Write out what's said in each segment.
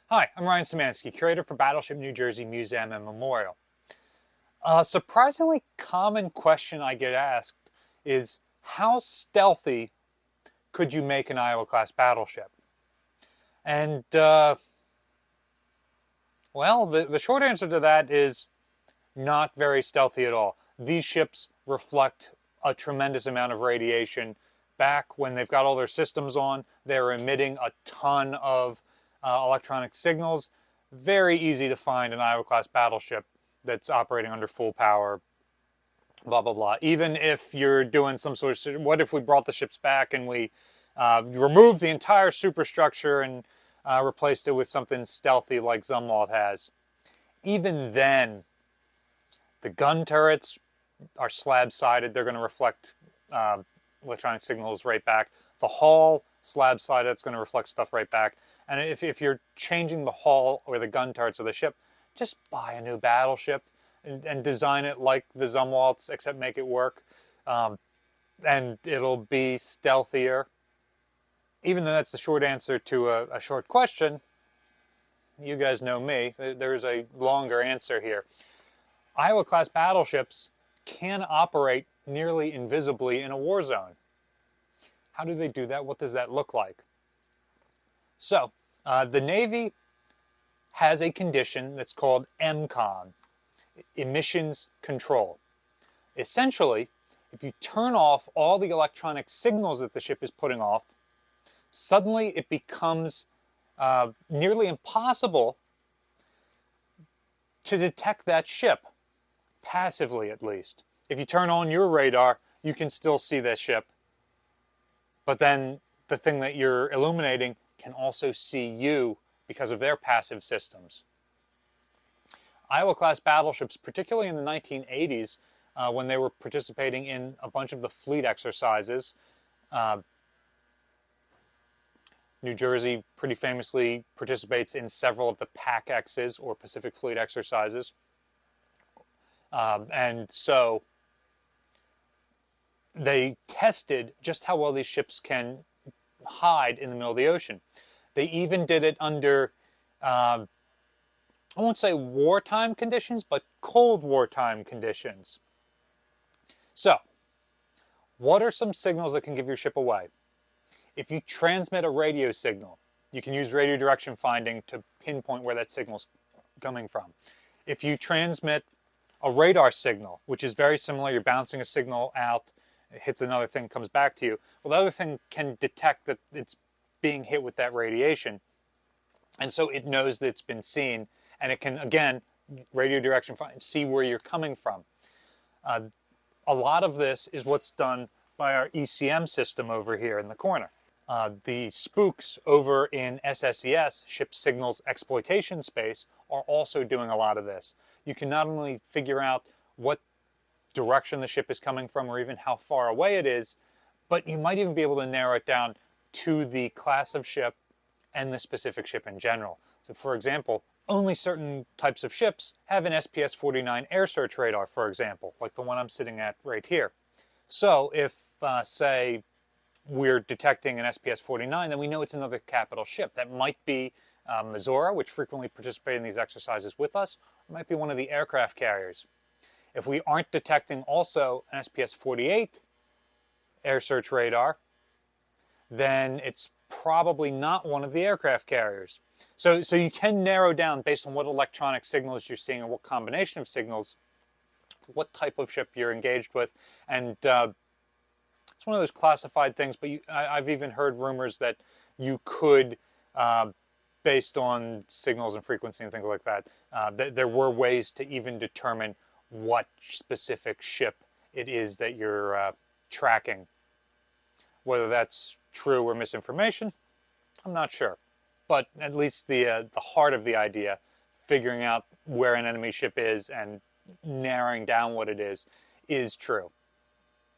Hi, I'm Ryan Szymanski, curator for Battleship New Jersey Museum and Memorial. A surprisingly common question I get asked is, how stealthy could you make an Iowa-class battleship? And, well, the short answer to that is not very stealthy at all. These ships reflect a tremendous amount of radiation. Back when they've got all their systems on, they're emitting a ton of electronic signals. Very easy to find an Iowa-class battleship that's operating under full power, blah, blah, blah. Even if you're doing some sort of, what if we brought the ships back and we removed the entire superstructure and replaced it with something stealthy like Zumwalt has? Even then, the gun turrets are slab-sided. They're going to reflect electronic signals right back. The hull, slab-sided, it's going to reflect stuff right back. And if you're changing the hull or the gun turrets of the ship, just buy a new battleship and design it like the Zumwalts, except make it work. And it'll be stealthier. Even though that's the short answer to a short question, you guys know me. There's a longer answer here. Iowa-class battleships can operate nearly invisibly in a war zone. How do they do that? What does that look like? So, the Navy has a condition that's called EMCON, emissions control. Essentially, if you turn off all the electronic signals that the ship is putting off, suddenly it becomes nearly impossible to detect that ship, passively at least. If you turn on your radar, you can still see that ship, but then the thing that you're illuminating can also see you because of their passive systems. Iowa-class battleships, particularly in the 1980s, when they were participating in a bunch of the fleet exercises, New Jersey pretty famously participates in several of the PAC-X's, or Pacific Fleet exercises. And so they tested just how well these ships can hide in the middle of the ocean. They even did it under, I won't say wartime conditions, but Cold Wartime conditions. So, what are some signals that can give your ship away? If you transmit a radio signal, you can use radio direction finding to pinpoint where that signal's coming from. If you transmit a radar signal, which is very similar, you're bouncing a signal out, it hits another thing, comes back to you. Well, the other thing can detect that it's being hit with that radiation, and so it knows that it's been seen, and it can, again, radio direction find, see where you're coming from. A lot of this is what's done by our ECM system over here in the corner. The spooks over in SSES, Ship Signals Exploitation Space, are also doing a lot of this. You can not only figure out what direction the ship is coming from or even how far away it is, but you might even be able to narrow it down to the class of ship and the specific ship in general. So, for example, only certain types of ships have an SPS-49 air search radar, for example, like the one I'm sitting at right here. So if, say, we're detecting an SPS-49, then we know it's another capital ship. That might be Missouri, which frequently participate in these exercises with us, or it might be one of the aircraft carriers. If we aren't detecting also an SPS-48 air search radar, then it's probably not one of the aircraft carriers. So you can narrow down based on what electronic signals you're seeing or what combination of signals, what type of ship you're engaged with. And it's one of those classified things, but I've even heard rumors that you could, based on signals and frequency and things like that, there were ways to even determine what specific ship it is that you're tracking. Whether that's true or misinformation, I'm not sure. But at least the heart of the idea, figuring out where an enemy ship is and narrowing down what it is true.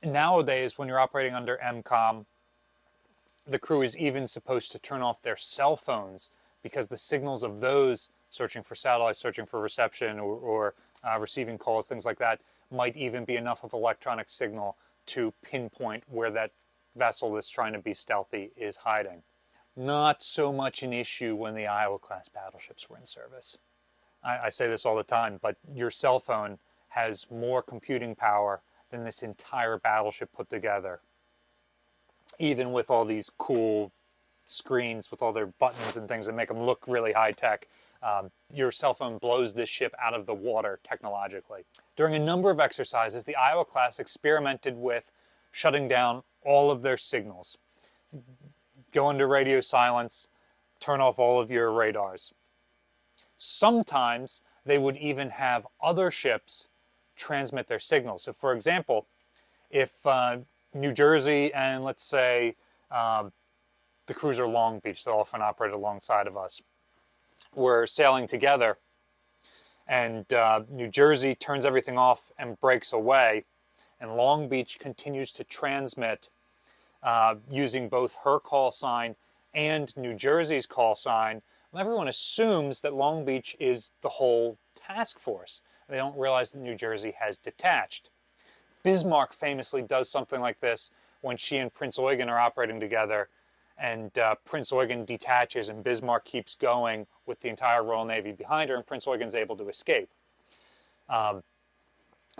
Nowadays, when you're operating under MCOM, the crew is even supposed to turn off their cell phones because the signals of those searching for satellites, searching for reception, or receiving calls, things like that, might even be enough of electronic signal to pinpoint where that vessel that's trying to be stealthy is hiding. Not so much an issue when the Iowa-class battleships were in service. I say this all the time, but your cell phone has more computing power than this entire battleship put together. Even with all these cool screens with all their buttons and things that make them look really high-tech, your cell phone blows this ship out of the water technologically. During a number of exercises, the Iowa-class experimented with shutting down all of their signals. Go into radio silence, turn off all of your radars. Sometimes they would even have other ships transmit their signals. So for example, if New Jersey and let's say the cruiser Long Beach, that often operated alongside of us, were sailing together and New Jersey turns everything off and breaks away, and Long Beach continues to transmit using both her call sign and New Jersey's call sign, everyone assumes that Long Beach is the whole task force. They don't realize that New Jersey has detached. Bismarck famously does something like this when she and Prince Eugen are operating together, and Prince Eugen detaches and Bismarck keeps going with the entire Royal Navy behind her, and Prince Eugen's able to escape.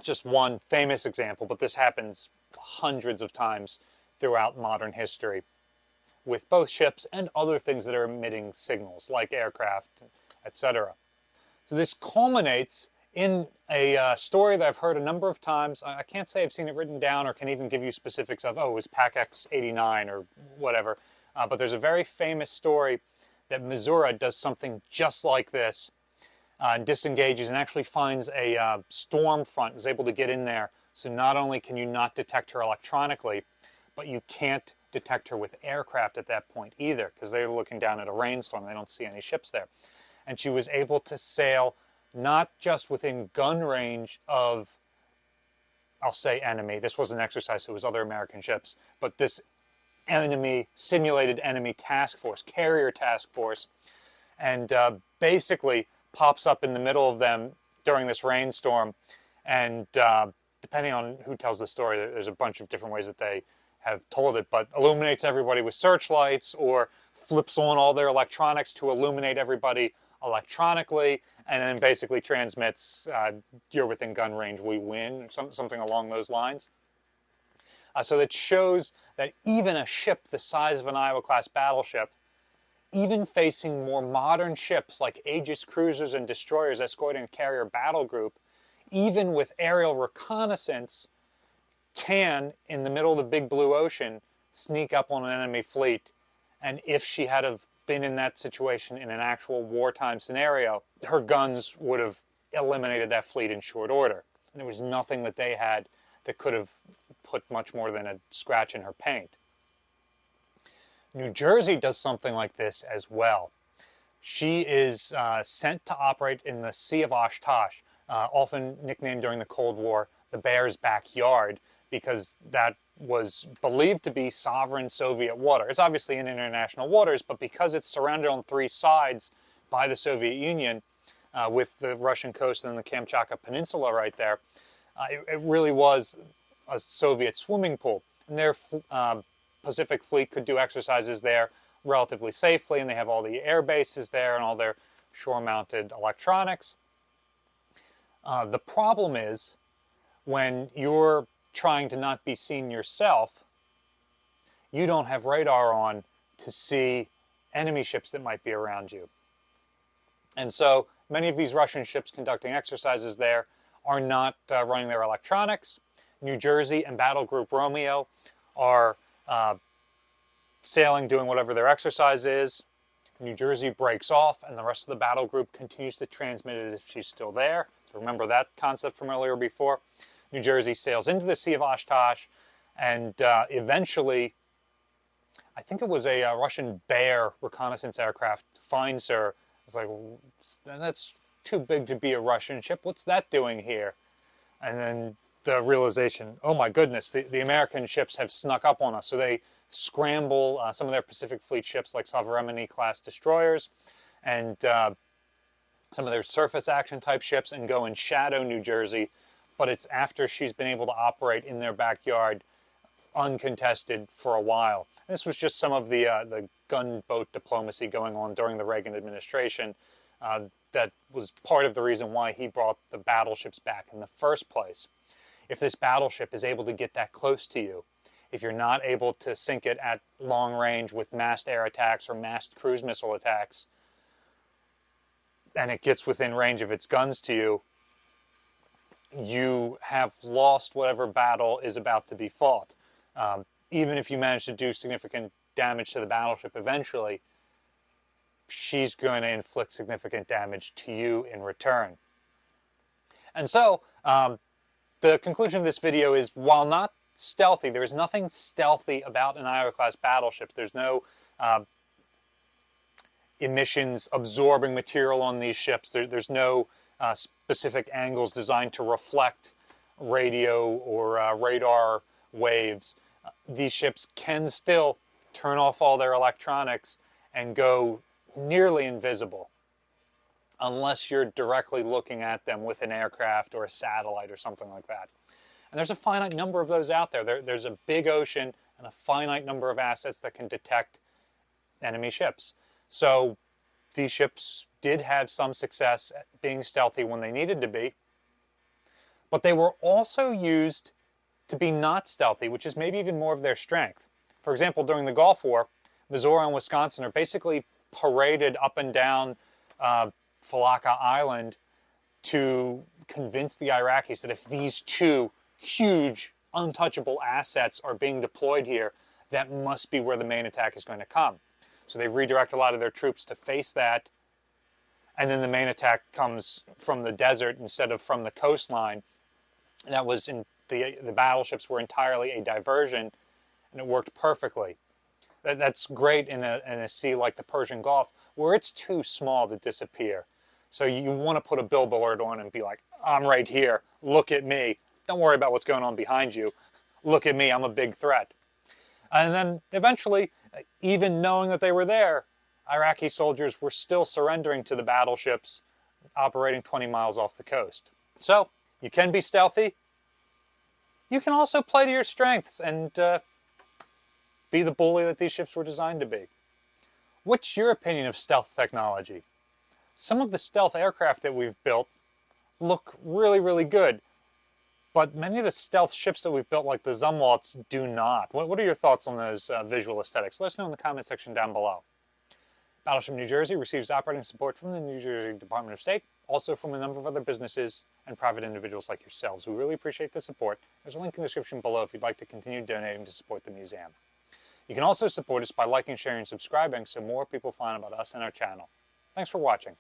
Just one famous example, but this happens hundreds of times throughout modern history with both ships and other things that are emitting signals, like aircraft, etc. So this culminates in a story that I've heard a number of times. I can't say I've seen it written down or can even give you specifics of, oh, it was PAC-X 89 or whatever. But there's a very famous story that Missouri does something just like this, disengages and actually finds a storm front, is able to get in there. So not only can you not detect her electronically, but you can't detect her with aircraft at that point either, because they're looking down at a rainstorm. They don't see any ships there. And she was able to sail not just within gun range of, I'll say enemy. This was an exercise, so it was other American ships, but this enemy, simulated enemy task force, carrier task force, and basically pops up in the middle of them during this rainstorm. And depending on who tells the story, there's a bunch of different ways that they have told it, but illuminates everybody with searchlights or flips on all their electronics to illuminate everybody electronically, and then basically transmits, you're within gun range, we win, or something along those lines. So that shows that even a ship the size of an Iowa-class battleship, even facing more modern ships like Aegis cruisers and destroyers escorting a carrier battle group, even with aerial reconnaissance, can, in the middle of the big blue ocean, sneak up on an enemy fleet. And if she had have been in that situation in an actual wartime scenario, her guns would have eliminated that fleet in short order. And there was nothing that they had that could have put much more than a scratch in her paint. New Jersey does something like this as well. She is sent to operate in the Sea of Oshkosh, often nicknamed during the Cold War the Bear's Backyard, because that was believed to be sovereign Soviet water. It's obviously in international waters, but because it's surrounded on three sides by the Soviet Union, with the Russian coast and the Kamchatka Peninsula right there, it really was a Soviet swimming pool. And their Pacific Fleet could do exercises there relatively safely, and they have all the air bases there and all their shore-mounted electronics. The problem is when you're trying to not be seen yourself, you don't have radar on to see enemy ships that might be around you. And so many of these Russian ships conducting exercises there are not running their electronics. New Jersey and Battle Group Romeo are sailing, doing whatever their exercise is. New Jersey breaks off, and the rest of the battle group continues to transmit it as if she's still there. So remember that concept from earlier before. New Jersey sails into the Sea of Oshkosh, and eventually, I think it was a Russian Bear reconnaissance aircraft finds her. It's like, that's too big to be a Russian ship. What's that doing here? And then the realization, oh my goodness, the American ships have snuck up on us. So they scramble some of their Pacific Fleet ships like Sovereignty-class destroyers and some of their surface action type ships and go and shadow New Jersey. But it's after she's been able to operate in their backyard uncontested for a while. This was just some of the gunboat diplomacy going on during the Reagan administration that was part of the reason why he brought the battleships back in the first place. If this battleship is able to get that close to you, if you're not able to sink it at long range with massed air attacks or massed cruise missile attacks, and it gets within range of its guns to you, you have lost whatever battle is about to be fought. Even if you manage to do significant damage to the battleship eventually, she's going to inflict significant damage to you in return. And so, the conclusion of this video is, while not stealthy, there is nothing stealthy about an Io-class battleship. There's no emissions-absorbing material on these ships. There's no specific angles designed to reflect radio or radar waves. These ships can still turn off all their electronics and go nearly invisible unless you're directly looking at them with an aircraft or a satellite or something like that. And there's a finite number of those out there. There's a big ocean and a finite number of assets that can detect enemy ships. So these ships did have some success at being stealthy when they needed to be, but they were also used to be not stealthy, which is maybe even more of their strength. For example, during the Gulf War, Missouri and Wisconsin are basically paraded up and down Falaka Island to convince the Iraqis that if these two huge, untouchable assets are being deployed here, that must be where the main attack is going to come. So they redirect a lot of their troops to face that, and then the main attack comes from the desert instead of from the coastline. And that was in the battleships were entirely a diversion, and it worked perfectly. That's great in a sea like the Persian Gulf, where it's too small to disappear. So you want to put a billboard on and be like, I'm right here, look at me. Don't worry about what's going on behind you. Look at me, I'm a big threat. And then eventually, even knowing that they were there, Iraqi soldiers were still surrendering to the battleships operating 20 miles off the coast. So you can be stealthy. You can also play to your strengths and be the bully that these ships were designed to be. What's your opinion of stealth technology? Some of the stealth aircraft that we've built look really, really good, but many of the stealth ships that we've built, like the Zumwalts, do not. What are your thoughts on those visual aesthetics? Let us know in the comment section down below. Battleship New Jersey receives operating support from the New Jersey Department of State, also from a number of other businesses and private individuals like yourselves. We really appreciate the support. There's a link in the description below if you'd like to continue donating to support the museum. You can also support us by liking, sharing, and subscribing so more people find about us and our channel. Thanks for watching.